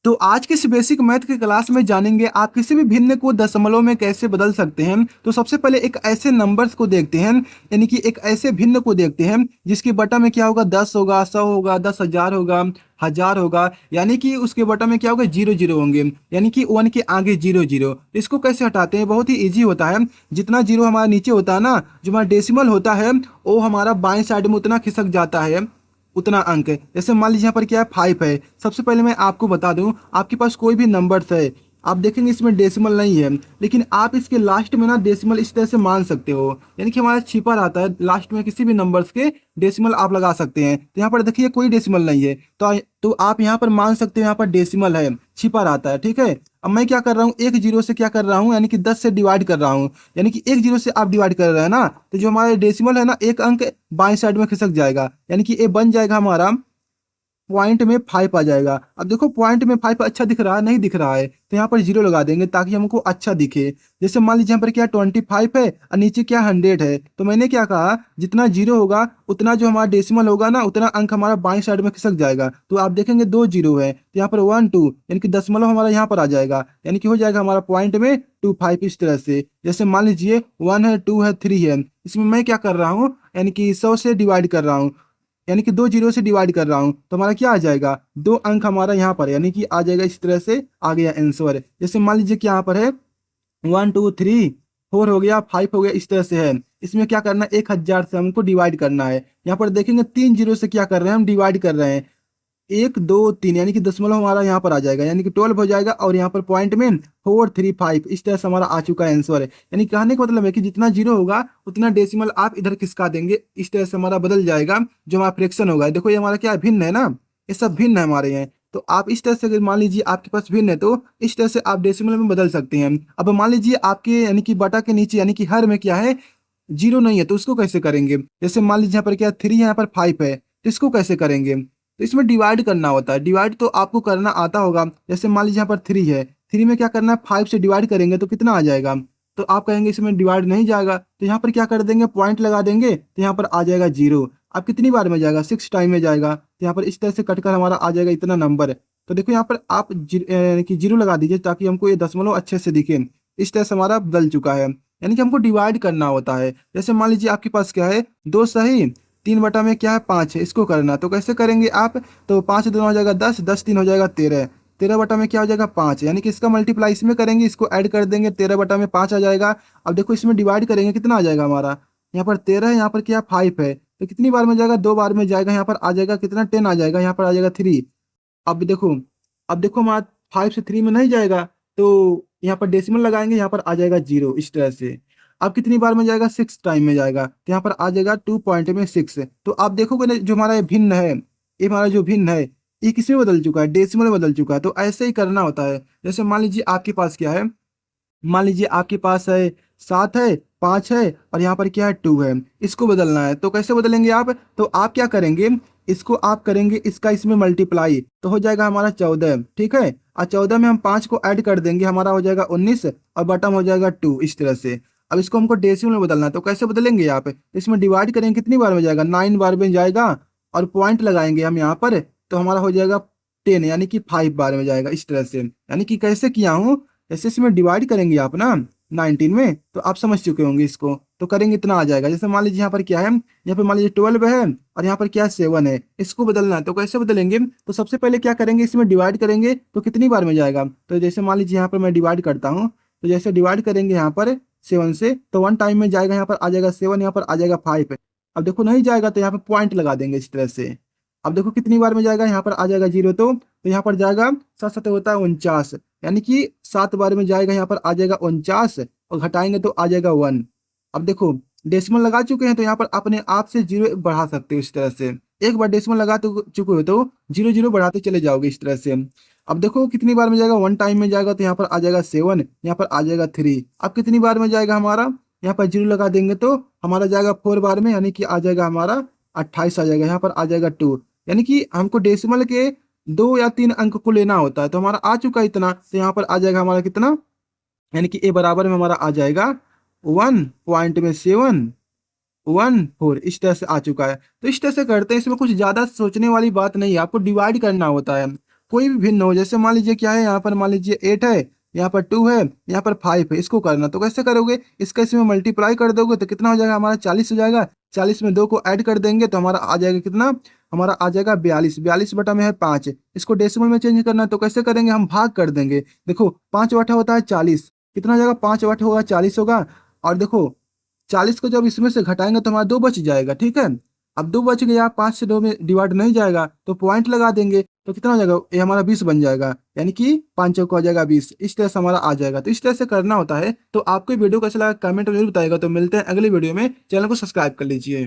तो आज के इस बेसिक मैथ की क्लास में जानेंगे आप किसी भी भिन्न को दशमलव में कैसे बदल सकते हैं। तो सबसे पहले एक ऐसे नंबर्स को देखते हैं, यानी कि एक ऐसे भिन्न को देखते हैं जिसकी बटा में क्या होगा, 10 होगा, 100 होगा, 10,000 होगा, 1000 होगा, यानी कि उसके बटा में क्या होगा, जीरो जीरो होंगे, यानी कि 1 के आगे जीरो जीरो। तो इसको कैसे हटाते हैं, बहुत ही ईजी होता है। जितना जीरो हमारा नीचे होता है ना, जो हमारा डेसिमल होता है वो हमारा बाएं साइड में उतना खिसक जाता है, उतना अंक है। जैसे मान लीजिए यहाँ पर क्या है, 5 है। सबसे पहले मैं आपको बता दूं, आपके पास कोई भी नंबर्स है, आप देखेंगे इसमें डेसिमल नहीं है, लेकिन आप इसके लास्ट में ना डेसिमल इस तरह से मान सकते हो, यानी कि हमारा छिपा रहता है लास्ट में किसी भी नंबर्स के डेसिमल आप लगा सकते हैं। तो यहाँ पर देखिए कोई डेसिमल नहीं है, तो आप यहाँ पर मान सकते हो यहाँ पर डेसिमल है, छिपा रहता है, ठीक है। अब मैं क्या कर रहा हूँ, एक जीरो से क्या कर रहा हूँ, यानी कि 10 से डिवाइड कर रहा हूँ, यानी कि एक जीरो से आप डिवाइड कर रहे हैं ना, तो जो हमारा डेसिमल है ना, एक अंक बाएं साइड में खिसक जाएगा, यानी कि ये बन जाएगा हमारा पॉइंट में 5 आ जाएगा। अब देखो पॉइंट में 5 अच्छा दिख रहा है, नहीं दिख रहा है, तो यहाँ पर जीरो लगा देंगे ताकि हमको अच्छा दिखे। जैसे मान लीजिए यहाँ पर क्या 25 है और नीचे क्या 100 है, तो मैंने क्या कहा, जितना जीरो होगा उतना जो हमारा डेसिमल होगा ना, उतना अंक हमारा बाएं साइड में खिसक जाएगा। तो आप देखेंगे दो जीरो है, तो यहाँ पर 1 2, यानी कि दशमलव हमारा यहाँ पर आ जाएगा, यानी कि हो जाएगा हमारा पॉइंट में 25 इस तरह से। जैसे मान लीजिए 1 है, 2 है, 3 है, इसमें मैं क्या कर रहा हूँ, यानी कि 100 से डिवाइड कर रहा हूँ, यानी कि दो जीरो से डिवाइड कर रहा हूं, तो हमारा क्या आ जाएगा, दो अंक हमारा यहाँ पर, यानी कि आ जाएगा इस तरह से, आ गया आंसर। जैसे मान लीजिए कि यहाँ पर है 1 2 3 4 हो गया, 5 हो गया, इस तरह से है। इसमें क्या करना है, 1000 से हमको डिवाइड करना है। यहाँ पर देखेंगे तीन जीरो से क्या कर रहे हैं, हम डिवाइड कर रहे हैं, 1 2 3, यानी कि दशमलव हमारा यहाँ पर आ जाएगा, यानी कि 12 हो जाएगा, और यहाँ पर पॉइंट में 4 3 5 इस तरह से हमारा आ चुका है आंसर है। यानी कहने का मतलब है कि जितना जीरो होगा उतना डेसिमल आप इधर खिसका देंगे, इस तरह से हमारा बदल जाएगा जो हमारा फ्रैक्शन होगा। देखो ये हमारा क्या है, भिन्न है ना, ये सब भिन्न है हमारे यहाँ। तो आप इस तरह से अगर मान लीजिए आपके पास भिन्न है, तो इस तरह से आप डेसिमल में बदल सकते हैं। अब मान लीजिए आपके यानी कि बटा के नीचे यानी कि हर में क्या है, जीरो नहीं है, तो उसको कैसे करेंगे। जैसे मान लीजिए यहाँ पर क्या 3 है, यहाँ पर 5 है, तो इसको कैसे करेंगे, तो इसमें डिवाइड करना होता है। डिवाइड तो आपको करना आता होगा। जैसे मान लीजिए यहाँ पर 3 है, 3 में क्या करना है, 5 से डिवाइड करेंगे तो कितना आ जाएगा, तो आप कहेंगे इसमें डिवाइड नहीं जाएगा, तो यहाँ पर क्या कर देंगे, पॉइंट लगा देंगे, तो यहाँ पर आ जाएगा जीरो। अब कितनी बार में जाएगा, 6 टाइम में जाएगा, तो यहाँ पर इस तरह से कटकर हमारा आ जाएगा इतना नंबर। तो देखो यहाँ पर आप यानी कि जीरो लगा दीजिए ताकि हमको ये दशमलव अच्छे से दिखे। इस तरह से हमारा बदल चुका है, यानी कि हमको डिवाइड करना होता है। जैसे मान लीजिए आपके पास क्या है, दो सही, 3 बटा में क्या है 5 है, इसको करना तो कैसे करेंगे आप, तो 5 दूना हो जाएगा 10, 10 3 हो जाएगा 13, 13 बटा में क्या हो जाएगा 5, यानी कि इसका मल्टीप्लाई इसमें करेंगे, इसको ऐड कर देंगे, 13 बटा में 5 आ जाएगा। अब देखो इसमें डिवाइड करेंगे कितना आ जाएगा हमारा, यहाँ पर 13 है, यहाँ पर क्या 5 है, तो कितनी बार में जाएगा, दो बार में जाएगा, यहाँ पर आ जाएगा कितना 10 आ जाएगा, यहाँ पर आ जाएगा 3। अब देखो, अब देखो हमारा 5 से 3 में नहीं जाएगा, तो यहाँ पर डेसिमल लगाएंगे, यहाँ पर आ जाएगा जीरो, इस तरह से। अब कितनी बार में जाएगा, 6 टाइम में जाएगा, तो यहाँ पर आ जाएगा 2 पॉइंट में 6। तो आप देखोगे ना, जो हमारा ये भिन्न है, ये हमारा जो भिन्न है, ये किसमें बदल चुका है, डेसिमल में बदल चुका है। तो ऐसे ही करना होता है। जैसे मान लीजिए आपके पास क्या है, मान लीजिए आपके पास है 7 है, 5 है, और यहाँ पर क्या है 2 है, इसको बदलना है। तो कैसे बदलेंगे आप, तो आप क्या करेंगे, इसको आप करेंगे इसका इसमें मल्टीप्लाई, तो हो जाएगा हमारा 14, ठीक है। और 14 में हम 5 को ऐड कर देंगे, हमारा हो जाएगा 19, और बटम हो जाएगा 2, इस तरह से। अब इसको हमको डेसिमल में बदलना है, तो कैसे बदलेंगे आप, इसमें डिवाइड करेंगे, कितनी बार में जाएगा, 9 बार में जाएगा, और पॉइंट लगाएंगे हम यहाँ पर, तो हमारा हो जाएगा 10, यानी कि 5 बार में जाएगा, इस तरह से। यानी कि कैसे किया हूँ, जैसे इसमें डिवाइड करेंगे आप ना 19 में, तो आप समझ चुके होंगे इसको, तो करेंगे इतना आ जाएगा। जैसे मान लीजिए यहाँ पर क्या है, यहाँ पर मान लीजिए 12 है, और यहाँ पर क्या है 7 है, इसको बदलना है। तो कैसे बदलेंगे, तो सबसे पहले क्या करेंगे, इसमें डिवाइड करेंगे तो कितनी बार में जाएगा, तो जैसे मान लीजिए यहाँ पर मैं डिवाइड करता हूँ, तो जैसे डिवाइड करेंगे यहाँ पर 7 से, तो 1 टाइम में जाएगा, यहाँ पर आ जाएगा 7, यहाँ पर आ जाएगा 5। अब देखो नहीं जाएगा, तो यहाँ पर पॉइंट लगा देंगे इस तरह से। अब देखो कितनी बार में जाएगा, यहाँ पर आ जाएगा जीरो, तो यहाँ पर जाएगा 7 7 होता है 49, यानी कि 7 बार में जाएगा, यहाँ पर आ जाएगा 49, और घटाएंगे तो आ जाएगा 1। अब देखो डेसिमल लगा चुके हैं, तो यहाँ पर अपने आप से जीरो बढ़ा सकते हो इस तरह से। एक बार डेसिमल लगा तो चुके हो, तो जीरो जीरो बढ़ाते चले जाओगे इस तरह से। अब देखो कितनी बार में जाएगा, 1 टाइम में जाएगा, तो यहाँ पर आ जाएगा 7, यहाँ पर आ जाएगा 3। अब कितनी बार में जाएगा हमारा, यहाँ पर जीरो लगा देंगे तो हमारा जाएगा 4 बार में, यानी कि आ जाएगा हमारा 28 आ जाएगा, यहाँ पर आ जाएगा 2। यानी कि हमको डेसिमल के 2 या 3 अंक को लेना होता है, तो हमारा आ चुका इतना, तो यहाँ पर आ जाएगा हमारा कितना, यानी कि ए बराबर में हमारा आ जाएगा 1.714, इस तरह से आ चुका है। तो इस तरह से करते हैं, इसमें कुछ ज्यादा सोचने वाली बात नहीं है, आपको डिवाइड करना होता है। कोई भी भिन्न हो। जैसे मान लीजिए क्या है, यहाँ पर मान लीजिए 8 है, यहाँ पर 2 है, यहाँ पर 5 है, इसको करना तो कैसे करोगे, इसका इसमें मल्टीप्लाई कर दोगे तो कितना हो जाएगा हमारा 40 हो जाएगा। 40 में 2 को ऐड कर देंगे तो हमारा आ जाएगा कितना, हमारा आ जाएगा 42। 42 बटा में है 5, इसको डेसिमल में चेंज करना तो कैसे करेंगे, हम भाग कर देंगे। देखो 5 बटा होता है 40, कितना हो जाएगा 5 बटा होगा 40 होगा। और देखो 40 को जब इसमें से घटाएंगे तो हमारा 2 बच जाएगा, ठीक है। अब 2 बच गया, 5 से 2 में डिवाइड नहीं जाएगा तो पॉइंट लगा देंगे तो कितना हो जाएगा, ये हमारा 20 बन जाएगा, यानी कि 5 चौका हो जाएगा 20। इस तरह से हमारा आ जाएगा। तो इस तरह से करना होता है। तो आपको वीडियो कैसा लगा कमेंट में जरूर बताएगा। तो मिलते हैं अगली वीडियो में, चैनल को सब्सक्राइब कर लीजिए।